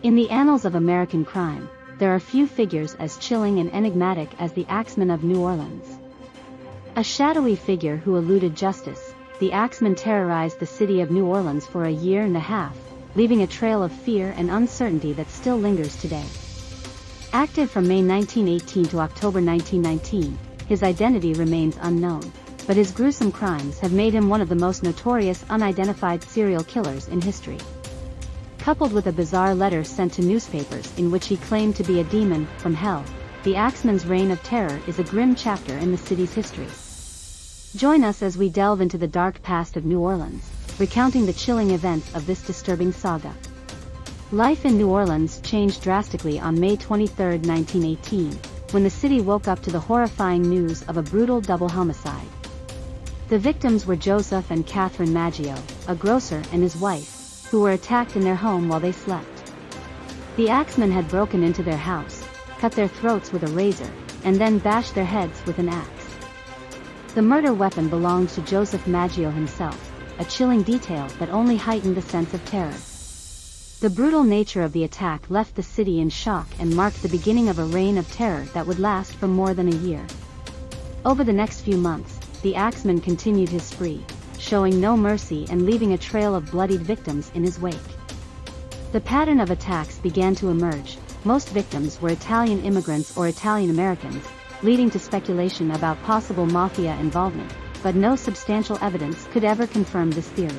In the annals of American crime, there are few figures as chilling and enigmatic as the Axeman of New Orleans. A shadowy figure who eluded justice, the Axeman terrorized the city of New Orleans for a year and a half, leaving a trail of fear and uncertainty that still lingers today. Active from May 1918 to October 1919, his identity remains unknown, but his gruesome crimes have made him one of the most notorious unidentified serial killers in history. Coupled with a bizarre letter sent to newspapers in which he claimed to be a demon from hell, the Axeman's reign of terror is a grim chapter in the city's history. Join us as we delve into the dark past of New Orleans, recounting the chilling events of this disturbing saga. Life in New Orleans changed drastically on May 23, 1918, when the city woke up to the horrifying news of a brutal double homicide. The victims were Joseph and Catherine Maggio, a grocer and his wife, who were attacked in their home while they slept. The Axeman had broken into their house, cut their throats with a razor, and then bashed their heads with an axe. The murder weapon belonged to Joseph Maggio himself, a chilling detail that only heightened the sense of terror. The brutal nature of the attack left the city in shock and marked the beginning of a reign of terror that would last for more than a year. Over the next few months, the Axeman continued his spree, showing no mercy and leaving a trail of bloodied victims in his wake. The pattern of attacks began to emerge. Most victims were Italian immigrants or Italian Americans, leading to speculation about possible Mafia involvement, but no substantial evidence could ever confirm this theory.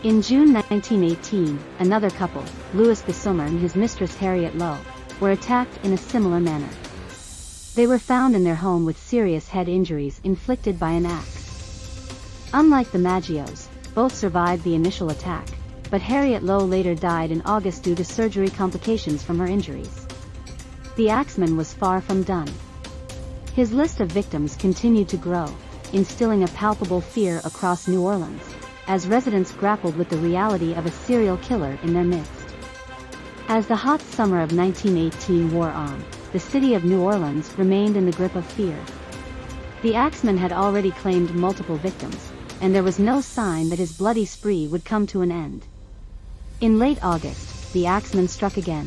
In June 1918, another couple, Louis Bessumer and his mistress Harriet Lowe, were attacked in a similar manner. They were found in their home with serious head injuries inflicted by an axe. Unlike the Maggios, both survived the initial attack, but Harriet Lowe later died in August due to surgery complications from her injuries. The Axeman was far from done. His list of victims continued to grow, instilling a palpable fear across New Orleans, as residents grappled with the reality of a serial killer in their midst. As the hot summer of 1918 wore on, the city of New Orleans remained in the grip of fear. The Axeman had already claimed multiple victims, and there was no sign that his bloody spree would come to an end. In late August, the Axeman struck again.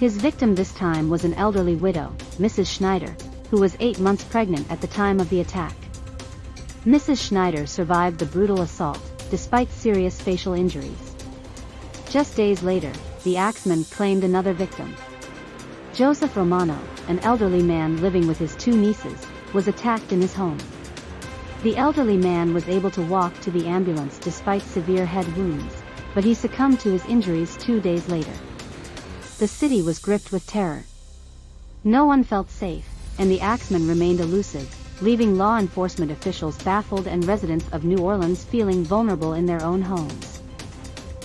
His victim this time was an elderly widow, Mrs. Schneider, who was 8 months pregnant at the time of the attack. Mrs. Schneider survived the brutal assault, despite serious facial injuries. Just days later, the Axeman claimed another victim. Joseph Romano, an elderly man living with his 2 nieces, was attacked in his home. The elderly man was able to walk to the ambulance despite severe head wounds, but he succumbed to his injuries 2 days later. The city was gripped with terror. No one felt safe, and the Axeman remained elusive, leaving law enforcement officials baffled and residents of New Orleans feeling vulnerable in their own homes.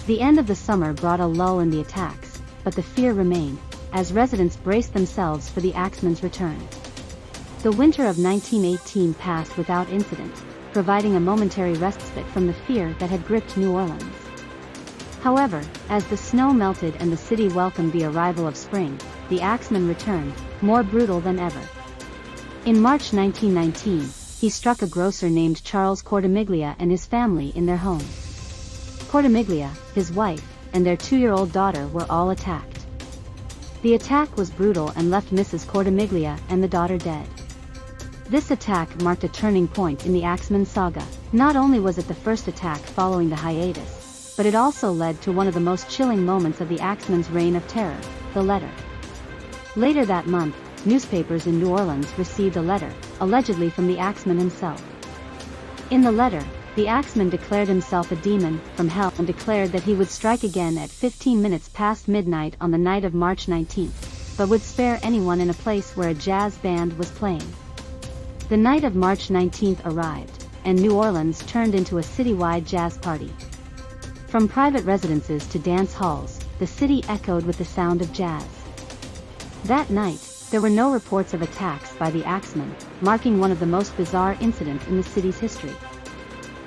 The end of the summer brought a lull in the attacks, but the fear remained, as residents braced themselves for the Axeman's return. The winter of 1918 passed without incident, providing a momentary respite from the fear that had gripped New Orleans. However, as the snow melted and the city welcomed the arrival of spring, the Axeman returned, more brutal than ever. In March 1919, he struck a grocer named Charles Cortimiglia and his family in their home. Cortimiglia, his wife, and their 2-year-old daughter were all attacked. The attack was brutal and left Mrs. Cortimiglia and the daughter dead. This attack marked a turning point in the Axeman saga. Not only was it the first attack following the hiatus, but it also led to one of the most chilling moments of the Axeman's reign of terror, the letter. Later that month, newspapers in New Orleans received a letter, allegedly from the Axeman himself. In the letter, the Axeman declared himself a demon from hell and declared that he would strike again at 15 minutes past midnight on the night of March 19th, but would spare anyone in a place where a jazz band was playing. The night of March 19th arrived, and New Orleans turned into a citywide jazz party. From private residences to dance halls, the city echoed with the sound of jazz. That night, there were no reports of attacks by the Axeman, marking one of the most bizarre incidents in the city's history.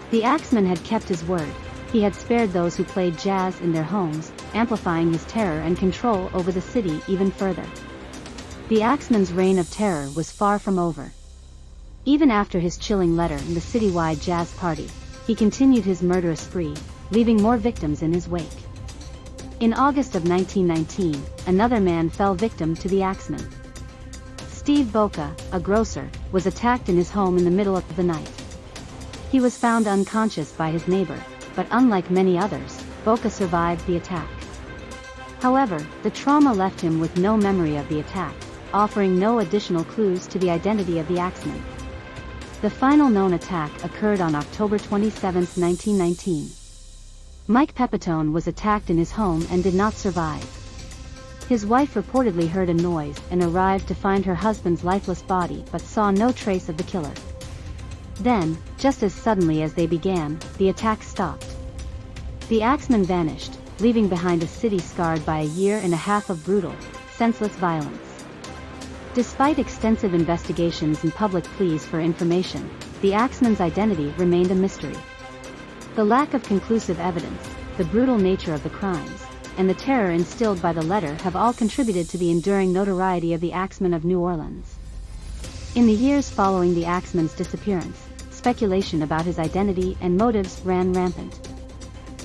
The Axeman had kept his word. He had spared those who played jazz in their homes, amplifying his terror and control over the city even further. The Axeman's reign of terror was far from over. Even after his chilling letter and the citywide jazz party, he continued his murderous spree, leaving more victims in his wake. In August of 1919, another man fell victim to the Axeman. Steve Boca, a grocer, was attacked in his home in the middle of the night. He was found unconscious by his neighbor, but unlike many others, Boca survived the attack. However, the trauma left him with no memory of the attack, offering no additional clues to the identity of the Axeman. The final known attack occurred on October 27, 1919. Mike Pepitone was attacked in his home and did not survive. His wife reportedly heard a noise and arrived to find her husband's lifeless body but saw no trace of the killer. Then, just as suddenly as they began, the attack stopped. The Axeman vanished, leaving behind a city scarred by a year and a half of brutal, senseless violence. Despite extensive investigations and public pleas for information, the Axeman's identity remained a mystery. The lack of conclusive evidence, the brutal nature of the crimes, and the terror instilled by the letter have all contributed to the enduring notoriety of the Axeman of New Orleans. In the years following the Axeman's disappearance, speculation about his identity and motives ran rampant.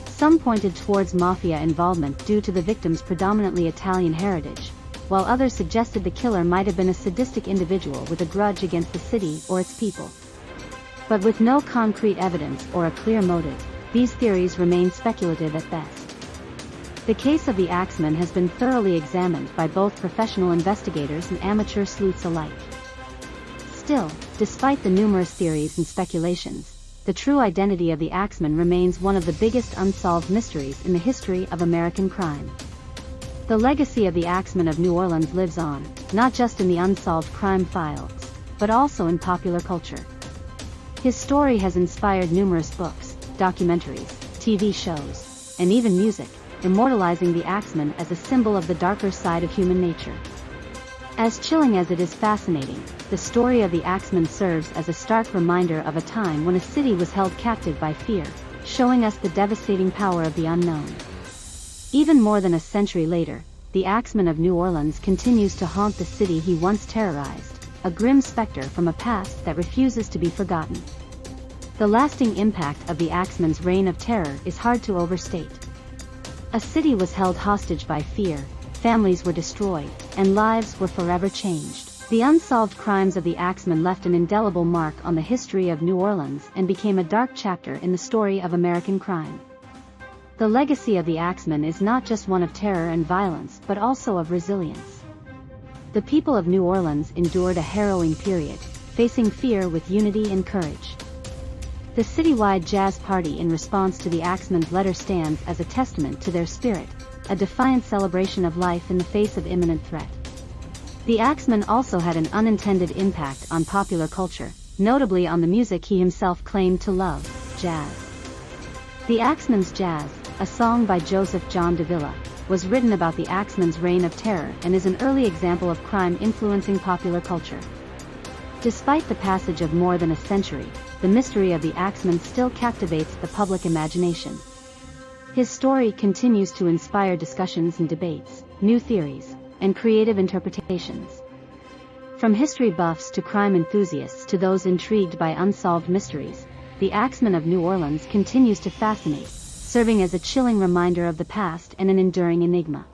Some pointed towards Mafia involvement due to the victim's predominantly Italian heritage, while others suggested the killer might have been a sadistic individual with a grudge against the city or its people. But with no concrete evidence or a clear motive, these theories remain speculative at best. The case of the Axeman has been thoroughly examined by both professional investigators and amateur sleuths alike. Still, despite the numerous theories and speculations, the true identity of the Axeman remains one of the biggest unsolved mysteries in the history of American crime. The legacy of the Axeman of New Orleans lives on, not just in the unsolved crime files, but also in popular culture. His story has inspired numerous books, documentaries, TV shows, and even music, immortalizing the Axeman as a symbol of the darker side of human nature. As chilling as it is fascinating, the story of the Axeman serves as a stark reminder of a time when a city was held captive by fear, showing us the devastating power of the unknown. Even more than a century later, the Axeman of New Orleans continues to haunt the city he once terrorized, a grim specter from a past that refuses to be forgotten. The lasting impact of the Axeman's reign of terror is hard to overstate. A city was held hostage by fear, families were destroyed, and lives were forever changed. The unsolved crimes of the Axeman left an indelible mark on the history of New Orleans and became a dark chapter in the story of American crime. The legacy of the Axeman is not just one of terror and violence but also of resilience. The people of New Orleans endured a harrowing period, facing fear with unity and courage. The citywide jazz party in response to the Axeman's letter stands as a testament to their spirit, a defiant celebration of life in the face of imminent threat. The Axeman also had an unintended impact on popular culture, notably on the music he himself claimed to love, jazz. The Axeman's Jazz, a song by Joseph John Davila, was written about the Axeman's reign of terror and is an early example of crime influencing popular culture. Despite the passage of more than a century, the mystery of the Axeman still captivates the public imagination. His story continues to inspire discussions and debates, new theories, and creative interpretations. From history buffs to crime enthusiasts to those intrigued by unsolved mysteries, the Axeman of New Orleans continues to fascinate, serving as a chilling reminder of the past and an enduring enigma.